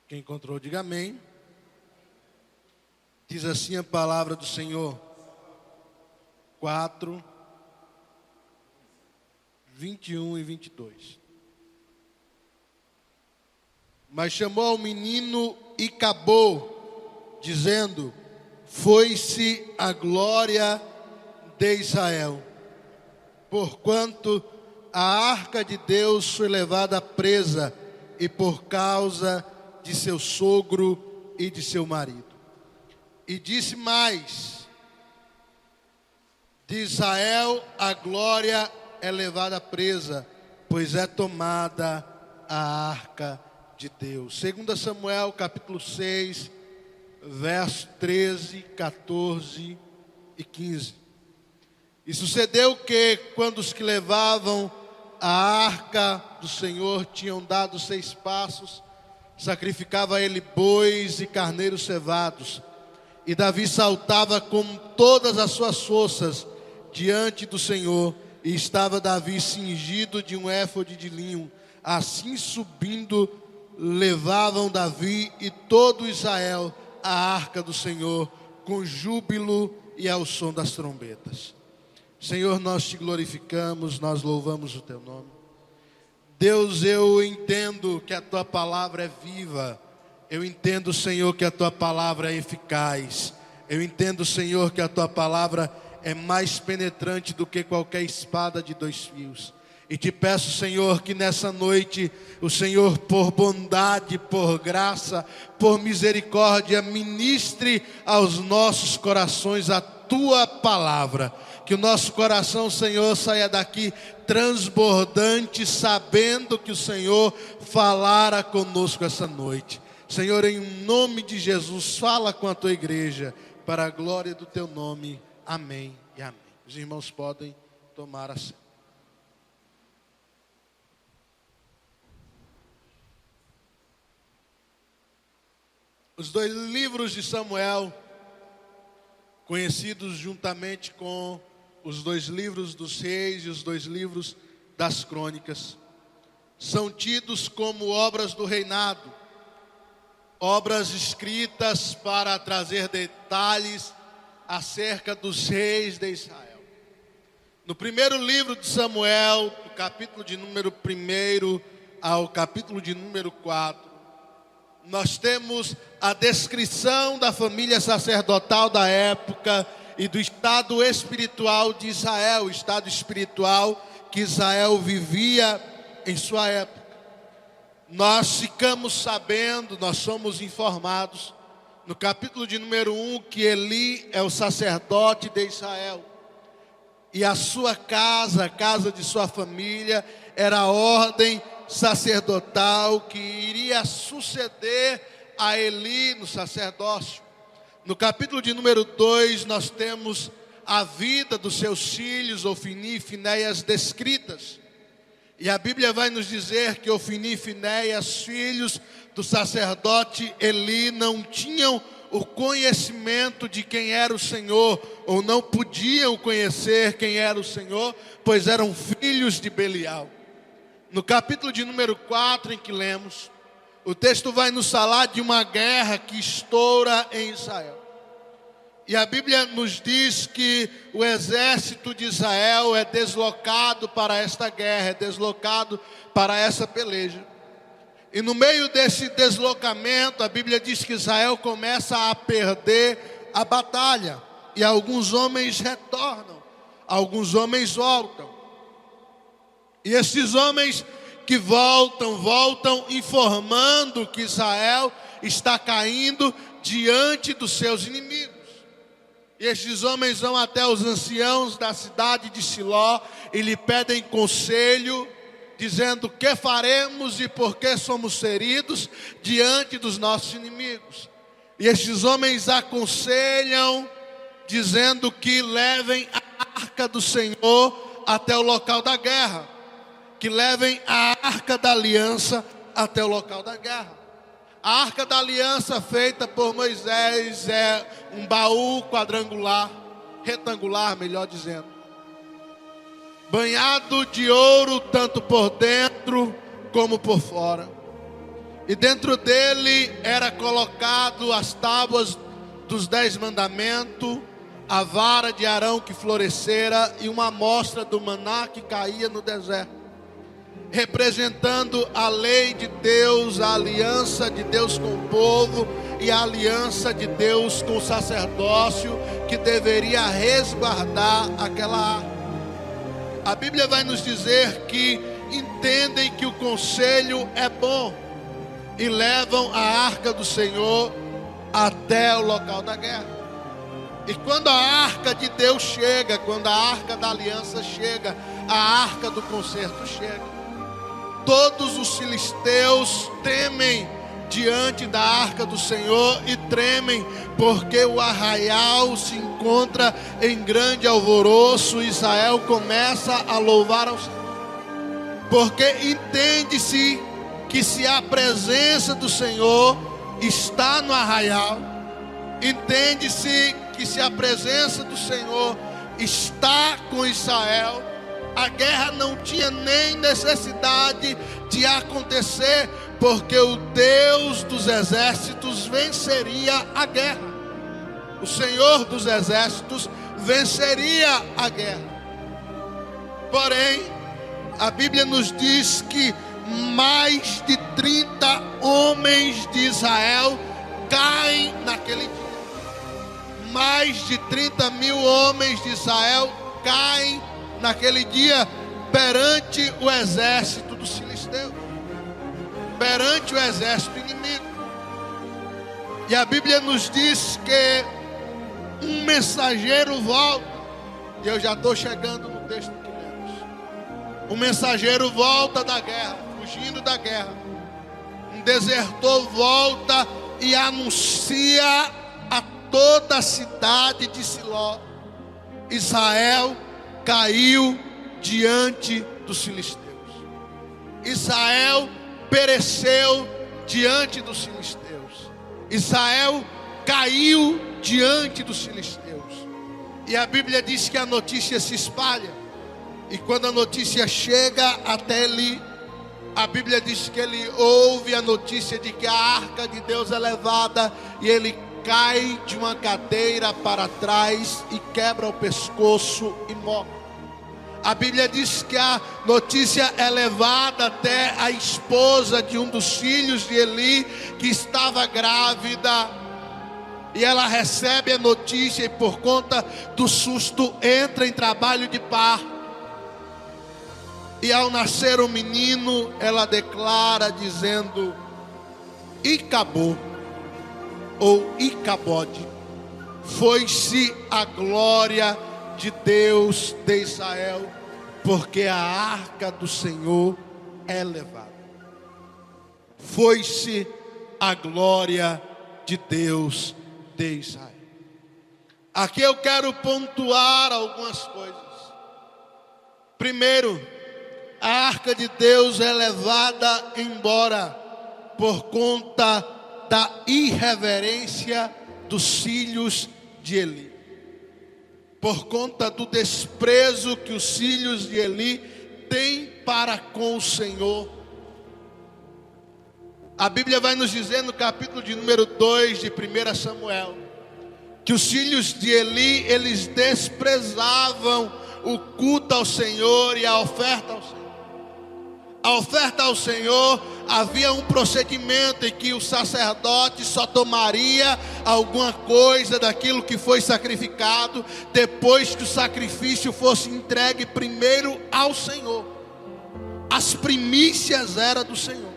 Quem encontrou, diga amém. Diz assim a palavra do Senhor. 4, 21 e 22. Mas chamou ao menino e acabou, dizendo: foi-se a glória de Israel, porquanto a arca de Deus foi levada presa, e por causa de seu sogro e de seu marido. E disse mais: de Israel a glória é levada presa, pois é tomada a arca de Deus. 2 Samuel capítulo 6, verso 13, 14 e 15. E sucedeu que, quando os que levavam a arca do Senhor tinham dado 6 passos, sacrificava ele bois e carneiros cevados. E Davi saltava com todas as suas forças diante do Senhor, e estava Davi cingido de um éfode de linho. Assim subindo, levavam Davi e todo Israel a arca do Senhor, com júbilo e ao som das trombetas. Senhor, nós te glorificamos, nós louvamos o teu nome. Deus, eu entendo que a tua palavra é viva. Eu entendo, Senhor, que a tua palavra é eficaz. Eu entendo, Senhor, que a tua palavra é mais penetrante do que qualquer espada de 2 fios. E te peço, Senhor, que nessa noite o Senhor, por bondade, por graça, por misericórdia, ministre aos nossos corações a tua palavra. Que o nosso coração, Senhor, saia daqui transbordante, sabendo que o Senhor falara conosco essa noite. Senhor, em nome de Jesus, fala com a tua igreja, para a glória do teu nome. Amém e amém. Os irmãos podem tomar assento. Os 2 livros de Samuel, conhecidos juntamente com os 2 livros dos reis e os 2 livros das crônicas, são tidos como obras do reinado, obras escritas para trazer detalhes acerca dos reis de Israel. No primeiro livro de Samuel, do capítulo de número 1 ao capítulo de número 4, nós temos a descrição da família sacerdotal da época e do estado espiritual de Israel, o estado espiritual que Israel vivia em sua época. Nós ficamos sabendo, nós somos informados, no capítulo de número 1, que Eli é o sacerdote de Israel. E a sua casa, a casa de sua família, era a ordem sacerdotal que iria suceder a Eli no sacerdócio. No capítulo de número 2, nós temos a vida dos seus filhos, Ofni e Finéias, descritas. E a Bíblia vai nos dizer que Ofni e Finéias, filhos do sacerdote Eli, não tinham o conhecimento de quem era o Senhor, ou não podiam conhecer quem era o Senhor, pois eram filhos de Belial. No capítulo de número 4, em que lemos, o texto vai nos falar de uma guerra que estoura em Israel. E a Bíblia nos diz que o exército de Israel é deslocado para esta guerra, é deslocado para essa peleja. E no meio desse deslocamento, a Bíblia diz que Israel começa a perder a batalha. E alguns homens retornam, alguns homens voltam. E esses homens que voltam informando que Israel está caindo diante dos seus inimigos. E esses homens vão até os anciãos da cidade de Siló e lhe pedem conselho, dizendo: que faremos e por que somos feridos diante dos nossos inimigos? E esses homens aconselham, dizendo que levem a arca do Senhor até o local da guerra, que levem a arca da aliança até o local da guerra. A arca da aliança feita por Moisés é um baú quadrangular, retangular, melhor dizendo, banhado de ouro tanto por dentro como por fora. E dentro dele era colocado as tábuas dos 10 mandamentos, a vara de Arão que florescera e uma amostra do maná que caía no deserto, representando a lei de Deus, a aliança de Deus com o povo e a aliança de Deus com o sacerdócio que deveria resguardar aquela arca. A Bíblia vai nos dizer que entendem que o conselho é bom e levam a arca do Senhor até o local da guerra. E quando a arca de Deus chega, quando a arca da aliança chega, a arca do concerto chega, todos os filisteus temem diante da arca do Senhor e tremem, porque o arraial se encontra em grande alvoroço. Israel começa a louvar ao Senhor, porque entende-se que se a presença do Senhor está no arraial, entende-se que se a presença do Senhor está com Israel, a guerra não tinha nem necessidade de acontecer, porque o Deus dos exércitos venceria a guerra. O Senhor dos exércitos venceria a guerra. Porém, a Bíblia nos diz que mais de 30 homens de Israel caem naquele dia. Mais de 30.000 homens de Israel caem naquele dia perante o exército dos filisteus, perante o exército inimigo. E a Bíblia nos diz que um mensageiro volta, e eu já estou chegando no texto que lemos. Um mensageiro volta da guerra, fugindo da guerra. Um desertor volta e anuncia a toda a cidade de Siló: Israel caiu diante dos filisteus. Israel pereceu diante dos filisteus. Israel caiu diante dos filisteus. E a Bíblia diz que a notícia se espalha. E quando a notícia chega até Eli, a Bíblia diz que ele ouve a notícia de que a arca de Deus é levada, e ele cai de uma cadeira para trás e quebra o pescoço e morre. A Bíblia diz que a notícia é levada até a esposa de um dos filhos de Eli, que estava grávida, e ela recebe a notícia e por conta do susto entra em trabalho de parto. E ao nascer o menino, ela declara dizendo: Icabô, ou Icabode, foi-se a glória de Deus de Israel, porque a arca do Senhor é levada. Foi-se a glória de Deus de Israel. Aqui eu quero pontuar algumas coisas. Primeiro, a arca de Deus é levada embora por conta da irreverência dos filhos de Eli, por conta do desprezo que os filhos de Eli têm para com o Senhor. A Bíblia vai nos dizer no capítulo de número 2 de 1 Samuel, que os filhos de Eli, eles desprezavam o culto ao Senhor e a oferta ao Senhor. A oferta ao Senhor, havia um procedimento em que o sacerdote só tomaria alguma coisa daquilo que foi sacrificado depois que o sacrifício fosse entregue primeiro ao Senhor. As primícias eram do Senhor.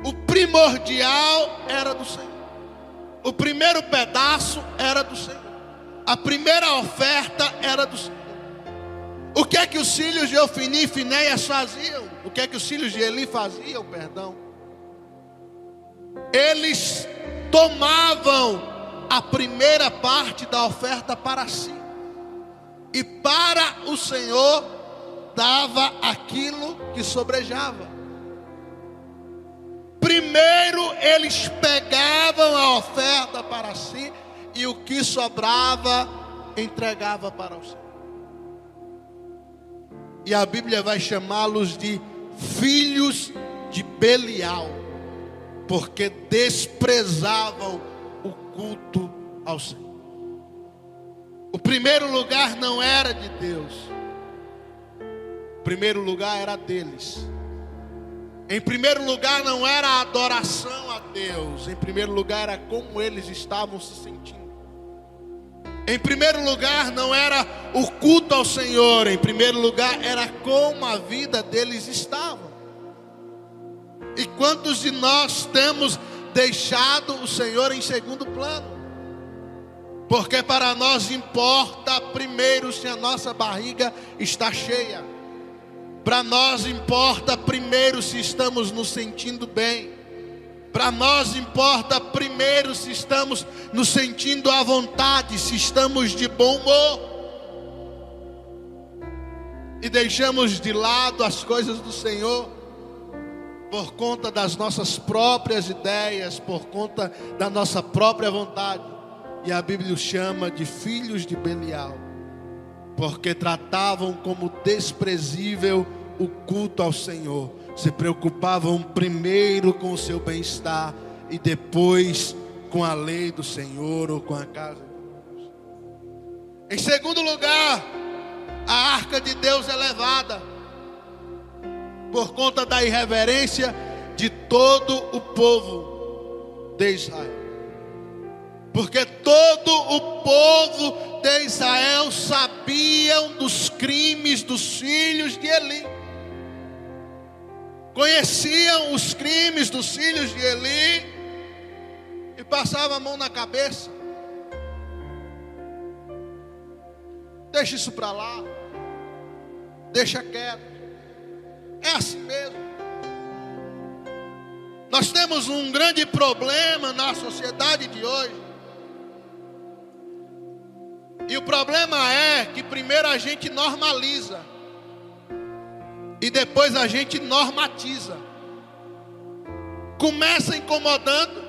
O primordial era do Senhor. O primeiro pedaço era do Senhor. A primeira oferta era do Senhor. O que é que os filhos de Ofni e Finéias faziam? O que é que os filhos de Eli faziam, perdão? Eles tomavam a primeira parte da oferta para si, e para o Senhor dava aquilo que sobrejava. Primeiro eles pegavam a oferta para si, e o que sobrava entregava para o Senhor. E a Bíblia vai chamá-los de filhos de Belial, porque desprezavam o culto ao Senhor. O primeiro lugar não era de Deus, o primeiro lugar era deles. Em primeiro lugar não era a adoração a Deus, em primeiro lugar era como eles estavam se sentindo. Em primeiro lugar não era o culto ao Senhor, em primeiro lugar era como a vida deles estava. E quantos de nós temos deixado o Senhor em segundo plano? Porque para nós importa primeiro se a nossa barriga está cheia. Para nós importa primeiro se estamos nos sentindo bem. Para nós importa primeiro se estamos nos sentindo à vontade, se estamos de bom humor. E deixamos de lado as coisas do Senhor por conta das nossas próprias ideias, por conta da nossa própria vontade. E a Bíblia os chama de filhos de Belial, porque tratavam como desprezível o culto ao Senhor. Se preocupavam primeiro com o seu bem-estar e depois com a lei do Senhor ou com a casa de Deus. Em segundo lugar, a arca de Deus é levada por conta da irreverência de todo o povo de Israel. Porque todo o povo de Israel sabiam dos crimes dos filhos de Eli. Conheciam os crimes dos filhos de Eli e passavam a mão na cabeça. Deixa isso para lá, deixa quieto. É assim mesmo. Nós temos um grande problema na sociedade de hoje. E o problema é que primeiro a gente normaliza e depois a gente normatiza. Começa incomodando,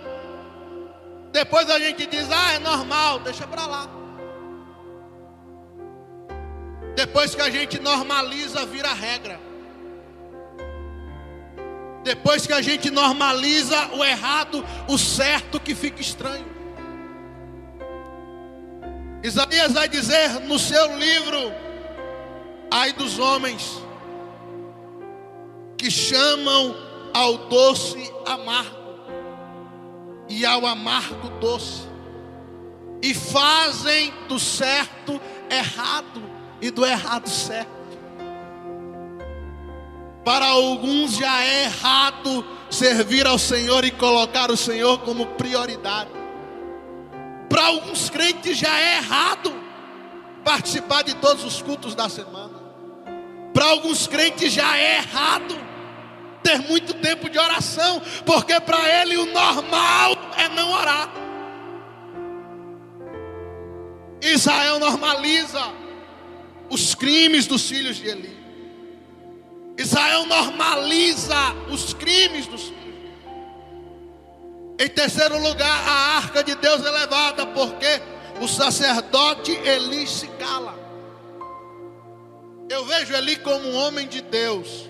depois a gente diz, é normal, deixa pra lá. Depois que a gente normaliza, vira regra. Depois que a gente normaliza o errado, o certo que fica estranho. Isaías vai dizer no seu livro, ai dos homens que chamam ao doce amargo e ao amargo doce, e fazem do certo errado e do errado certo. Para alguns já é errado servir ao Senhor e colocar o Senhor como prioridade. Para alguns crentes já é errado participar de todos os cultos da semana. Para alguns crentes já é errado ter muito tempo de oração, porque para ele o normal é não orar. Israel normaliza os crimes dos filhos de Eli. Israel normaliza os crimes dos filhos de Eli. Em terceiro lugar, a arca de Deus é levada porque o sacerdote Eli se cala. Eu vejo Eli como um homem de Deus,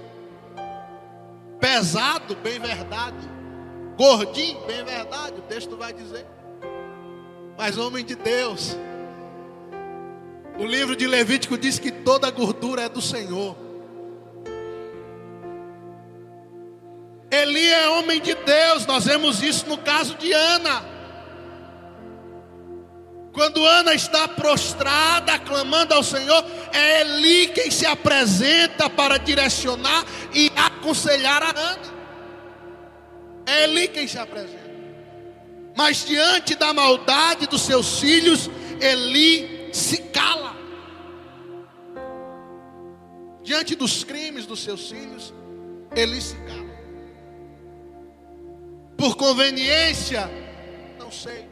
pesado, bem verdade, gordinho, bem verdade, o texto vai dizer, mas homem de Deus. O livro de Levítico diz que toda a gordura é do Senhor. Eli é homem de Deus. Nós vemos isso no caso de Ana. Quando Ana está prostrada, clamando ao Senhor, é Eli quem se apresenta para direcionar e aconselhar a Ana. É Eli quem se apresenta. Mas diante da maldade dos seus filhos, Eli se cala. Diante dos crimes dos seus filhos, Eli se cala. Por conveniência, não sei.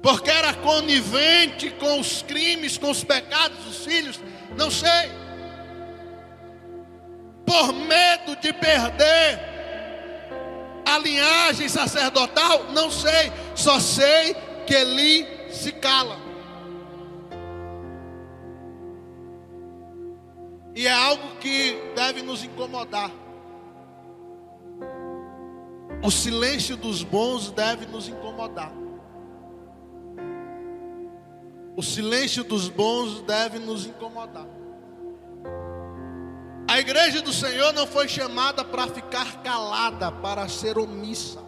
Porque era conivente com os crimes, com os pecados dos filhos, não sei. Por medo de perder a linhagem sacerdotal, não sei. Só sei que Eli se cala. E é algo que deve nos incomodar. O silêncio dos bons deve nos incomodar. O silêncio dos bons deve nos incomodar. A igreja do Senhor não foi chamada para ficar calada, para ser omissa.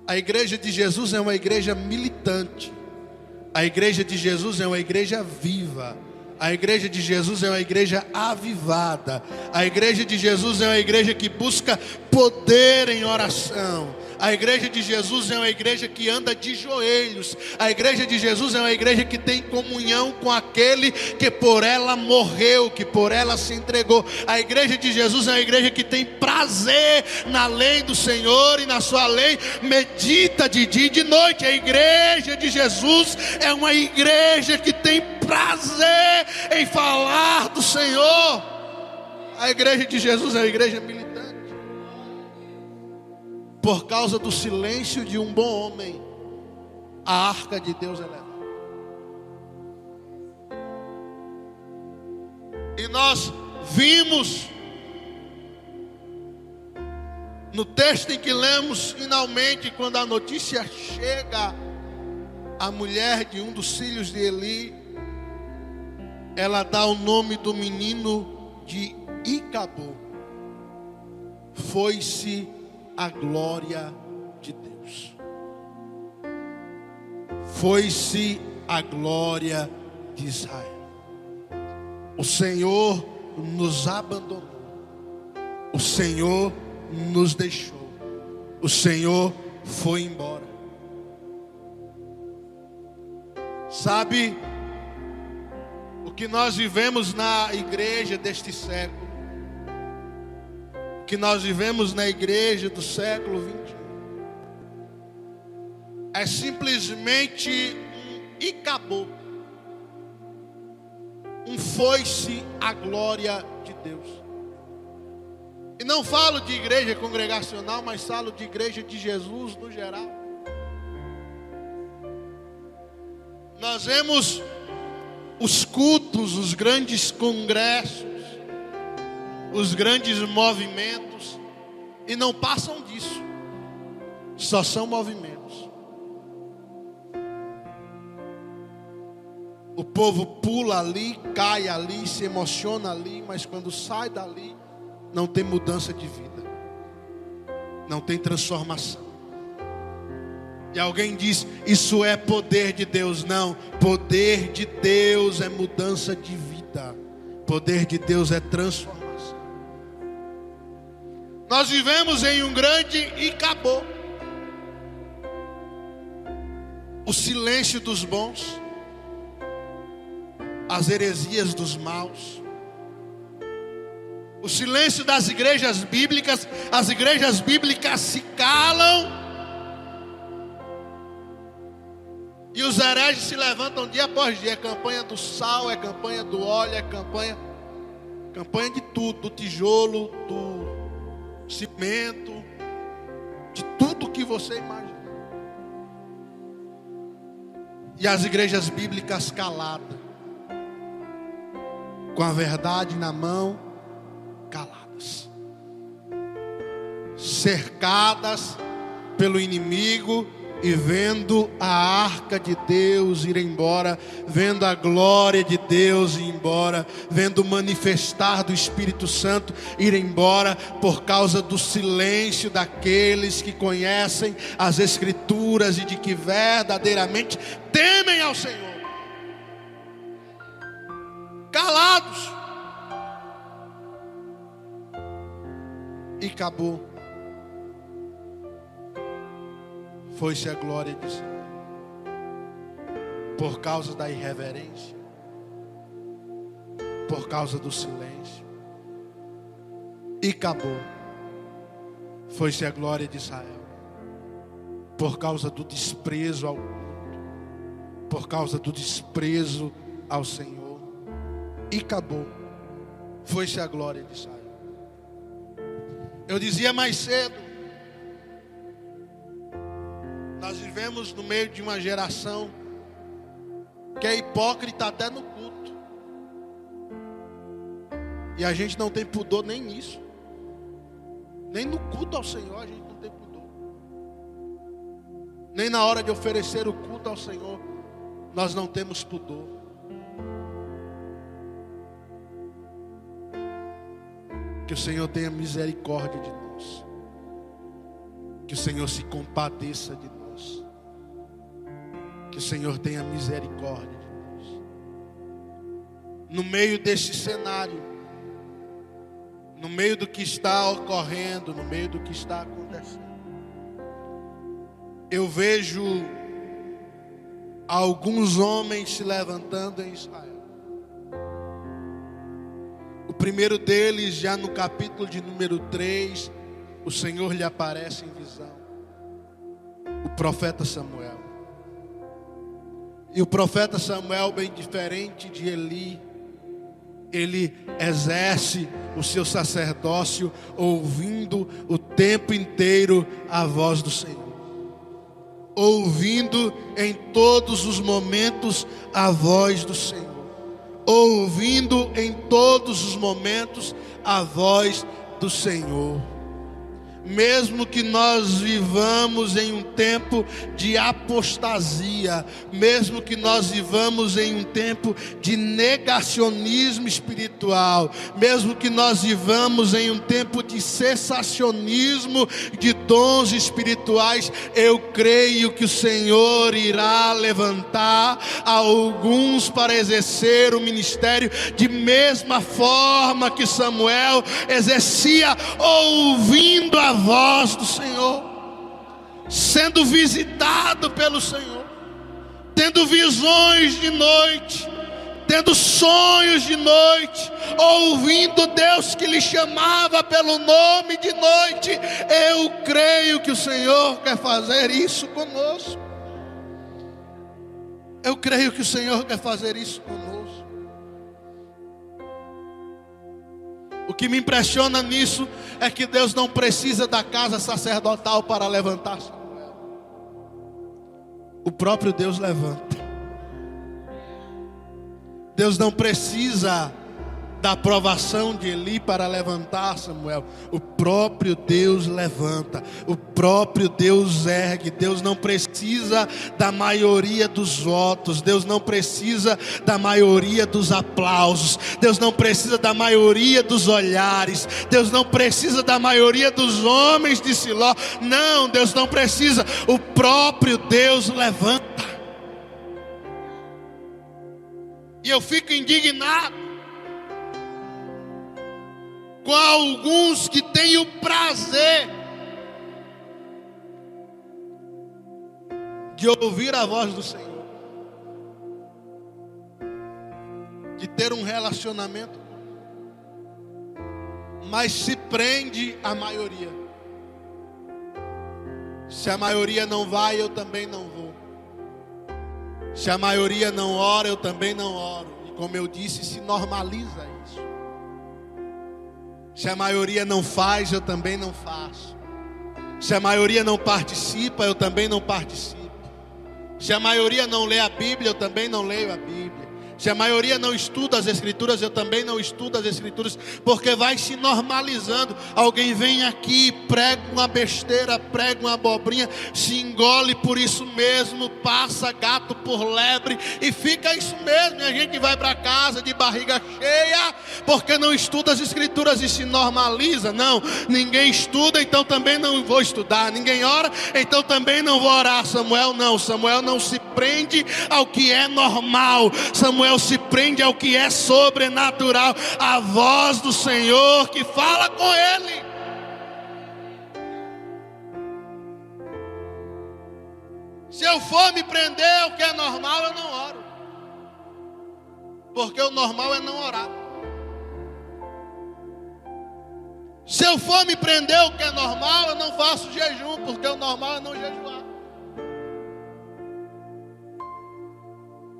A igreja de Jesus é uma igreja militante. A igreja de Jesus é uma igreja viva. A igreja de Jesus é uma igreja avivada. A igreja de Jesus é uma igreja que busca poder em oração. A igreja de Jesus é uma igreja que anda de joelhos. A igreja de Jesus é uma igreja que tem comunhão com aquele que por ela morreu, que por ela se entregou. A igreja de Jesus é uma igreja que tem prazer na lei do Senhor e na sua lei medita de dia e de noite. A igreja de Jesus é uma igreja que tem prazer em falar do Senhor. A igreja de Jesus é uma igreja militante. Por causa do silêncio de um bom homem, a arca de Deus é levada. E nós vimos no texto em que lemos finalmente, quando a notícia chega, a mulher de um dos filhos de Eli, ela dá o nome do menino de Icabô. Foi-se a glória de Deus. Foi-se a glória de Israel. O Senhor nos abandonou. O Senhor nos deixou. O Senhor foi embora. Sabe o que nós vivemos na igreja deste século? Que nós vivemos na igreja do século 21 é simplesmente e acabou. Foi-se a glória de Deus. E não falo de igreja congregacional, mas falo de igreja de Jesus no geral. Nós vemos os cultos, os grandes congressos, os grandes movimentos, e não passam disso. Só são movimentos. O povo pula ali, cai ali, se emociona ali, mas quando sai dali, não tem mudança de vida, não tem transformação. E alguém diz, isso é poder de Deus. Não, poder de Deus é mudança de vida. Poder de Deus é transformação. Nós vivemos em um grande e acabou. O silêncio dos bons, as heresias dos maus, o silêncio das igrejas bíblicas. As igrejas bíblicas se calam e os hereges se levantam dia após dia. É campanha do sal, é campanha do óleo, é campanha de tudo, do tijolo, do cimento, de tudo que você imagina. E as igrejas bíblicas caladas, com a verdade na mão, caladas, cercadas pelo inimigo e vendo a arca de Deus ir embora, vendo a glória de Deus ir embora, vendo o manifestar do Espírito Santo ir embora, por causa do silêncio daqueles que conhecem as Escrituras e de que verdadeiramente temem ao Senhor. Calados. E acabou. Foi-se a glória de Deus. Por causa da irreverência, por causa do silêncio, e acabou. Foi-se a glória de Israel. Por causa do desprezo ao mundo, por causa do desprezo ao Senhor, e acabou. Foi-se a glória de Israel. Eu dizia mais cedo, nós vivemos no meio de uma geração que é hipócrita até no culto. E a gente não tem pudor nem nisso. Nem no culto ao Senhor a gente não tem pudor. Nem na hora de oferecer o culto ao Senhor nós não temos pudor. Que o Senhor tenha misericórdia de nós. Que o Senhor se compadeça de nós. Que o Senhor tenha misericórdia de nós. No meio desse cenário, no meio do que está ocorrendo, no meio do que está acontecendo, eu vejo alguns homens se levantando em Israel. O primeiro deles, já no capítulo de número 3, o Senhor lhe aparece em visão. O profeta Samuel. E o profeta Samuel, bem diferente de Eli, ele exerce o seu sacerdócio ouvindo o tempo inteiro a voz do Senhor. Ouvindo em todos os momentos a voz do Senhor. Ouvindo em todos os momentos a voz do Senhor. Mesmo que nós vivamos em um tempo de apostasia, mesmo que nós vivamos em um tempo de negacionismo espiritual, mesmo que nós vivamos em um tempo de cessacionismo de dons espirituais, eu creio que o Senhor irá levantar alguns para exercer o ministério de mesma forma que Samuel exercia, ouvindo a voz do Senhor, sendo visitado pelo Senhor, tendo visões de noite, tendo sonhos de noite, ouvindo Deus que lhe chamava pelo nome de noite. Eu creio que o Senhor quer fazer isso conosco. Eu creio que o Senhor quer fazer isso conosco. O que me impressiona nisso é que Deus não precisa da casa sacerdotal para levantar Samuel. O próprio Deus levanta. Deus não precisa da aprovação de Eli para levantar Samuel. O próprio Deus levanta. O próprio Deus ergue. Deus não precisa da maioria dos votos. Deus não precisa da maioria dos aplausos. Deus não precisa da maioria dos olhares. Deus não precisa da maioria dos homens de Siló. Não, Deus não precisa. O próprio Deus levanta. E eu fico indignado com alguns que têm o prazer de ouvir a voz do Senhor, de ter um relacionamento, mas se prende à maioria. Se a maioria não vai, eu também não vou. Se a maioria não ora, eu também não oro. E como eu disse, se normaliza isso. Se a maioria não faz, eu também não faço. Se a maioria não participa, eu também não participo. Se a maioria não lê a Bíblia, eu também não leio a Bíblia. Se a maioria não estuda as Escrituras, eu também não estudo as Escrituras, porque vai se normalizando. Alguém vem aqui, prega uma besteira, prega uma abobrinha, se engole por isso mesmo, passa gato por lebre e fica isso mesmo. E a gente vai para casa de barriga cheia, porque não estuda as Escrituras e se normaliza. Não, ninguém estuda, então também não vou estudar. Ninguém ora, então também não vou orar. Samuel não se prende ao que é normal. Samuel se prende ao que é sobrenatural, a voz do Senhor que fala com ele. Se eu for me prender ao que é normal, eu não oro, porque o normal é não orar. Se eu for me prender ao que é normal, eu não faço jejum, porque o normal é não jejuar.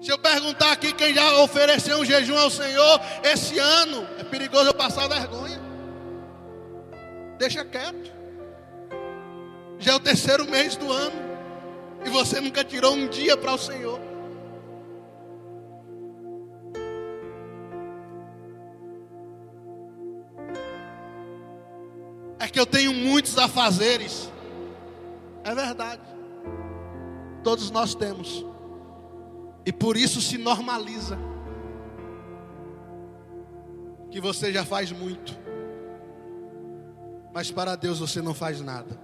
Se eu perguntar aqui quem já ofereceu um jejum ao Senhor esse ano, é perigoso eu passar vergonha. Deixa quieto. Já é o 3º mês do ano e você nunca tirou um dia para o Senhor. É que eu tenho muitos afazeres. É verdade. Todos nós temos. E por isso se normaliza que você já faz muito, mas para Deus você não faz nada.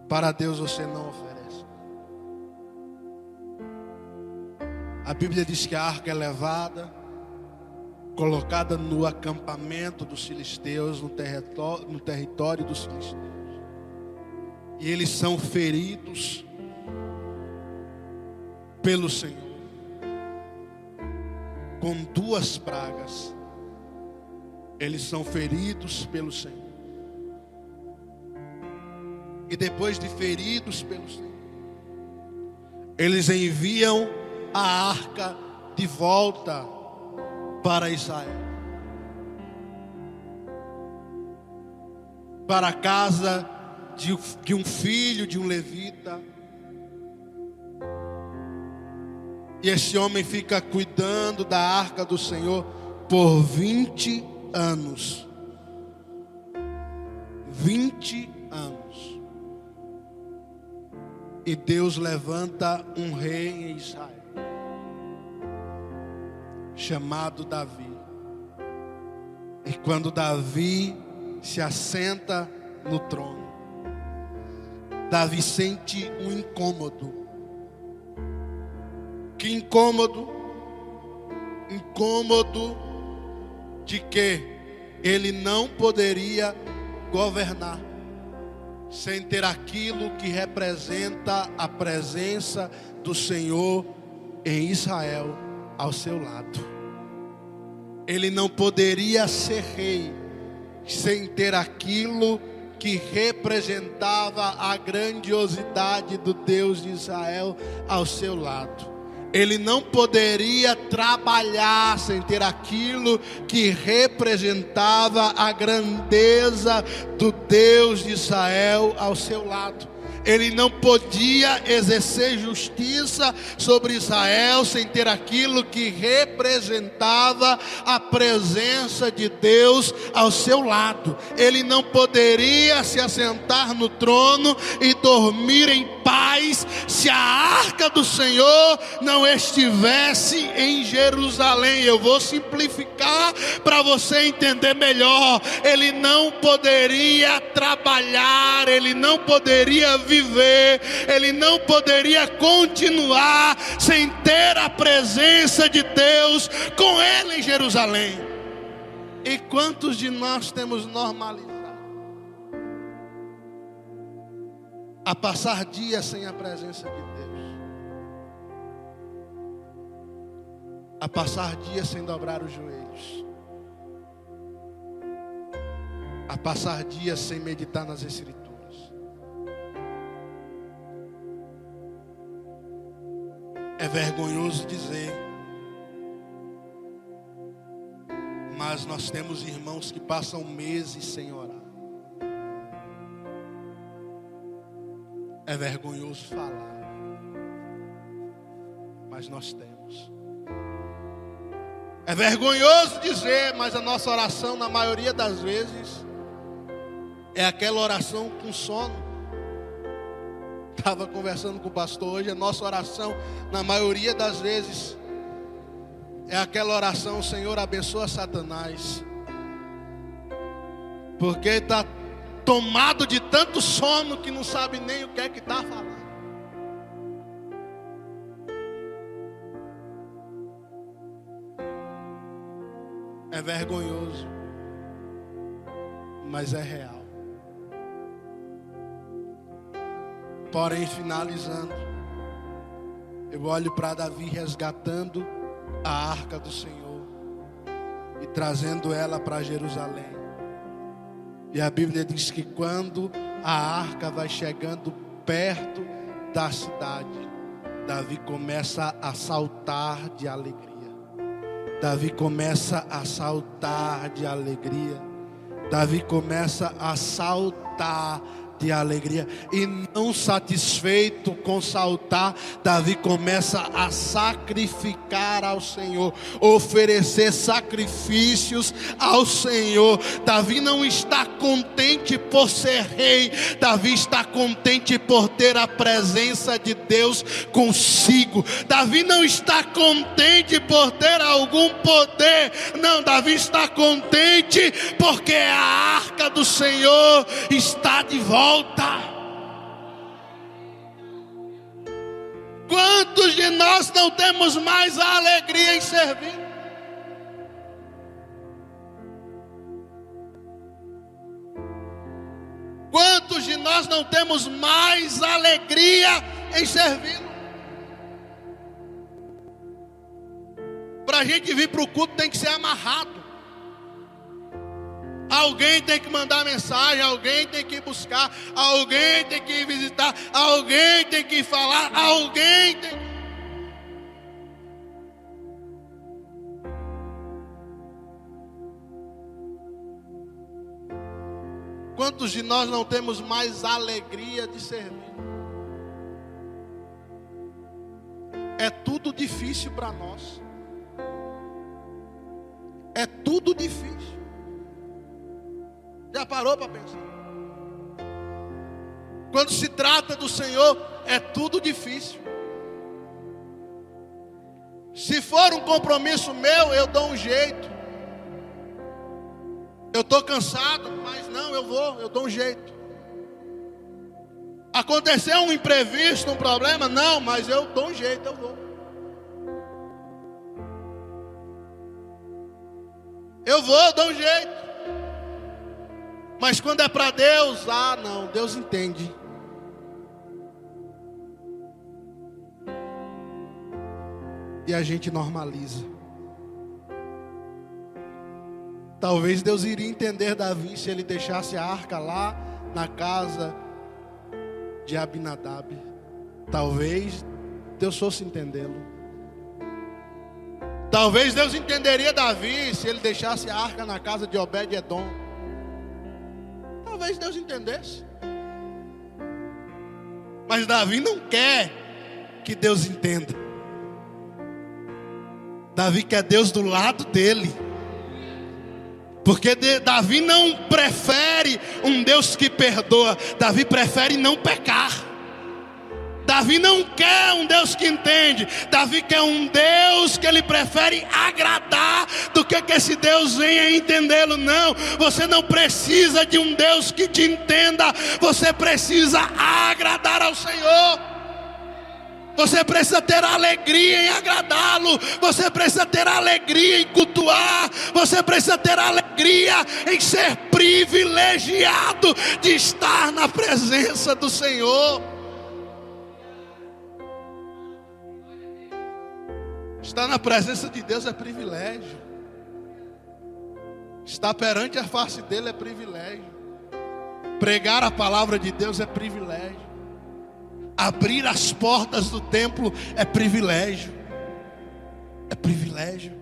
Para Deus você não oferece. A Bíblia diz que a arca é levada, colocada no acampamento dos filisteus, no território dos filisteus. E eles são feridos pelo Senhor com 2 pragas. Eles são feridos pelo Senhor. E depois de feridos pelo Senhor, eles enviam a arca de volta para Israel, para a casa de um filho de um levita. E esse homem fica cuidando da arca do Senhor por 20 anos. 20 anos. E Deus levanta um rei em Israel, chamado Davi. E quando Davi se assenta no trono, Davi sente um incômodo. Que incômodo? Incômodo de que ele não poderia governar sem ter aquilo que representa a presença do Senhor em Israel ao seu lado. Ele não poderia ser rei sem ter aquilo que representava a grandiosidade do Deus de Israel ao seu lado. Ele não poderia trabalhar sem ter aquilo que representava a grandeza do Deus de Israel ao seu lado. Ele não podia exercer justiça sobre Israel sem ter aquilo que representava a presença de Deus ao seu lado. Ele não poderia se assentar no trono e dormir em paz se a arca do Senhor não estivesse em Jerusalém. Eu vou simplificar para você entender melhor. Ele não poderia trabalhar, ele não poderia viver, ele não poderia continuar sem ter a presença de Deus com ele em Jerusalém. E quantos de nós temos normalizado a passar dias sem a presença de Deus, a passar dias sem dobrar os joelhos, a passar dias sem meditar nas Escrituras? É vergonhoso dizer, mas nós temos irmãos que passam meses sem orar. É vergonhoso falar, mas nós temos. É vergonhoso dizer, mas a nossa oração, na maioria das vezes, é aquela oração com sono. Estava conversando com o pastor hoje, a nossa oração, na maioria das vezes, é aquela oração: Senhor, abençoa Satanás, porque está tomado de tanto sono que não sabe nem o que é que está falando. É vergonhoso, mas é real. Porém, finalizando, eu olho para Davi resgatando a arca do Senhor e trazendo ela para Jerusalém. E a Bíblia diz que quando a arca vai chegando perto da cidade, Davi começa a saltar de alegria. Davi começa a saltar de alegria. Davi começa a saltar de alegria. E não satisfeito com saltar, Davi começa a sacrificar ao Senhor, oferecer sacrifícios ao Senhor. Davi não está contente por ser rei, Davi está contente por ter a presença de Deus consigo. Davi não está contente por ter algum poder, não, Davi está contente porque a arca do Senhor está de volta. Quantos de nós não temos mais a alegria em servir? Quantos de nós não temos mais alegria em servir? Para a gente vir para o culto tem que ser amarrado. Alguém tem que mandar mensagem, alguém tem que ir buscar, alguém tem que ir visitar, alguém tem que ir falar, alguém tem que... Quantos de nós não temos mais alegria de servir? É tudo difícil para nós. É tudo difícil. Já parou para pensar? Quando se trata do Senhor, é tudo difícil. Se for um compromisso meu, eu dou um jeito. Eu estou cansado, mas não, eu dou um jeito. Aconteceu um imprevisto, um problema, não, mas eu dou um jeito, eu vou. Eu dou um jeito. Mas quando é para Deus, não, Deus entende. E a gente normaliza. Talvez Deus iria entender Davi se ele deixasse a arca lá na casa de Abinadab. Talvez Deus fosse entendê-lo. Talvez Deus entenderia Davi se ele deixasse a arca na casa de Obed-edom. Talvez Deus entendesse. Mas Davi não quer que Deus entenda. Davi quer Deus do lado dele. Porque Davi não prefere um Deus que perdoa. Davi prefere não pecar. Davi não quer um Deus que entende. Davi quer um Deus que ele prefere agradar do que esse Deus venha entendê-lo. Não, você não precisa de um Deus que te entenda. Você precisa agradar ao Senhor. Você precisa ter alegria em agradá-lo. Você precisa ter alegria em cultuar. Você precisa ter alegria em ser privilegiado de estar na presença do Senhor. Estar na presença de Deus é privilégio. Estar perante a face dele é privilégio. Pregar a palavra de Deus é privilégio. Abrir as portas do templo é privilégio. É privilégio.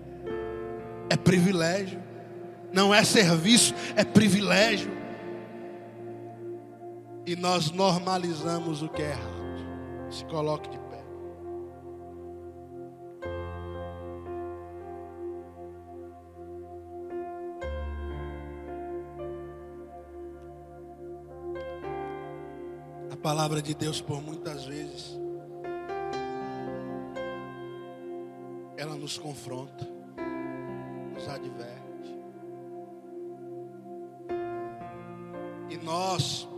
É privilégio. Não é serviço, é privilégio. E nós normalizamos o que é errado. Se coloque de pé. A palavra de Deus, por muitas vezes, ela nos confronta, nos adverte. E nós,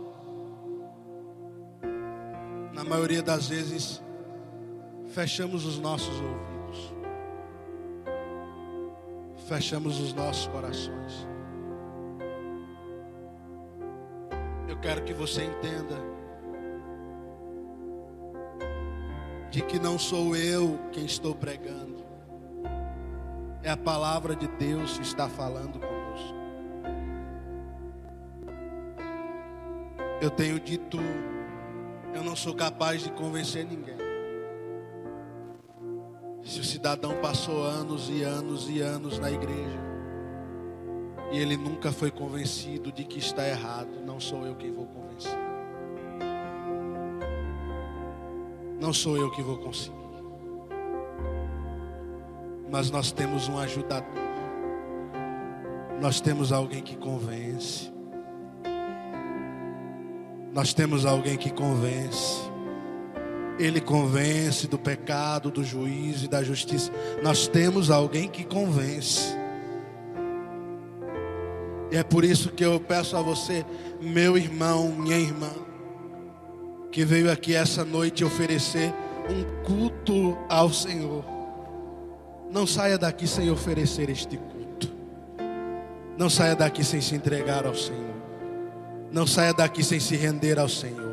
na maioria das vezes, fechamos os nossos ouvidos, fechamos os nossos corações. Eu quero que você entenda de que não sou eu quem estou pregando, é a palavra de Deus que está falando conosco. Eu tenho dito, eu não sou capaz de convencer ninguém. Se o cidadão passou anos e anos e anos na igreja e ele nunca foi convencido de que está errado, não sou eu quem vou convencer. não sou eu que vou conseguir. Mas nós temos um ajudador. Nós temos alguém que convence. Nós temos alguém que convence. Ele convence do pecado, do juízo e da justiça. Nós temos alguém que convence. E é por isso que eu peço a você, meu irmão, minha irmã, que veio aqui essa noite oferecer um culto ao Senhor. Não saia daqui sem oferecer este culto. Não saia daqui sem se entregar ao Senhor. Não saia daqui sem se render ao Senhor.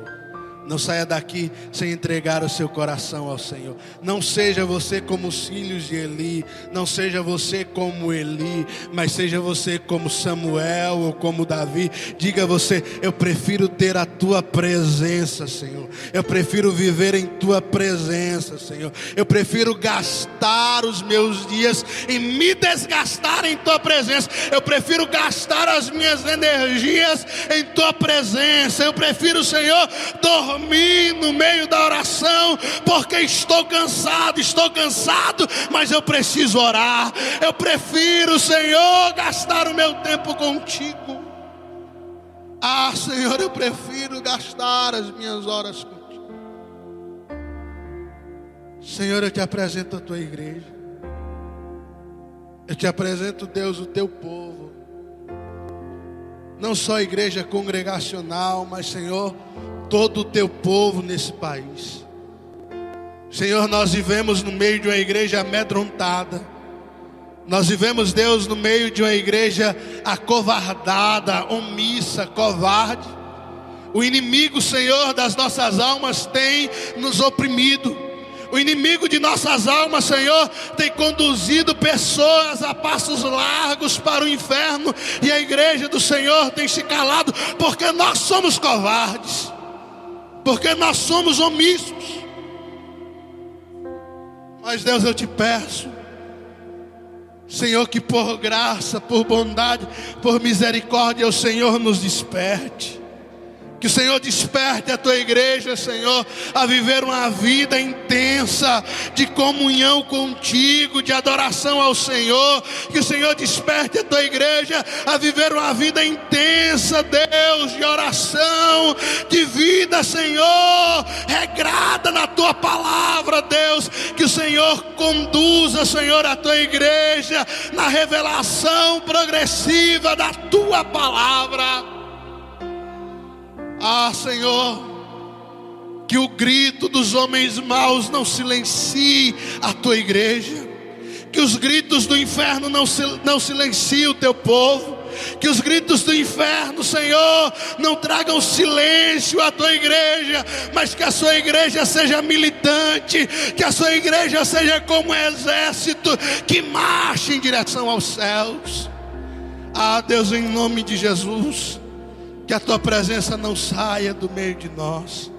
Não saia daqui sem entregar o seu coração ao Senhor. Não seja você como os filhos de Eli. Não seja você como Eli. Mas seja você como Samuel ou como Davi. Diga você: eu prefiro ter a tua presença, Senhor. Eu prefiro viver em tua presença, Senhor. Eu prefiro gastar os meus dias e me desgastar em tua presença. Eu prefiro gastar as minhas energias em tua presença. Eu prefiro, Senhor, dormir no meio da oração, porque estou cansado, mas eu preciso orar. Eu prefiro, Senhor, gastar o meu tempo contigo. Ah, Senhor, eu prefiro gastar as minhas horas contigo. Senhor, eu te apresento a tua igreja. Eu te apresento, Deus, o teu povo. Não só a igreja congregacional, mas, Senhor, todo o teu povo nesse país. Senhor, nós vivemos no meio de uma igreja amedrontada. Nós vivemos, Deus, no meio de uma igreja acovardada, omissa, covarde. O inimigo, Senhor, das nossas almas tem nos oprimido. O inimigo de nossas almas, Senhor, tem conduzido pessoas a passos largos para o inferno. E a igreja do Senhor tem se calado, porque nós somos covardes, porque nós somos omissos. Mas, Deus, eu te peço, Senhor, que por graça, por bondade, por misericórdia, o Senhor nos desperte. Que o Senhor desperte a tua igreja, Senhor, a viver uma vida intensa de comunhão contigo, de adoração ao Senhor. Que o Senhor desperte a tua igreja a viver uma vida intensa, Deus, de oração, de vida, Senhor, regrada na tua palavra, Deus. Que o Senhor conduza, Senhor, a tua igreja na revelação progressiva da tua palavra. Ah, Senhor, que o grito dos homens maus não silencie a tua igreja. Que os gritos do inferno não silenciem o teu povo. Que os gritos do inferno, Senhor, não tragam silêncio à tua igreja, mas que a sua igreja seja militante, que a sua igreja seja como um exército que marche em direção aos céus. Ah, Deus, em nome de Jesus, que a tua presença não saia do meio de nós,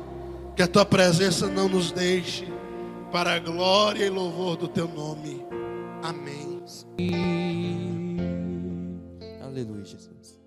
que a tua presença não nos deixe, para a glória e louvor do teu nome. Amém. Aleluia, Jesus.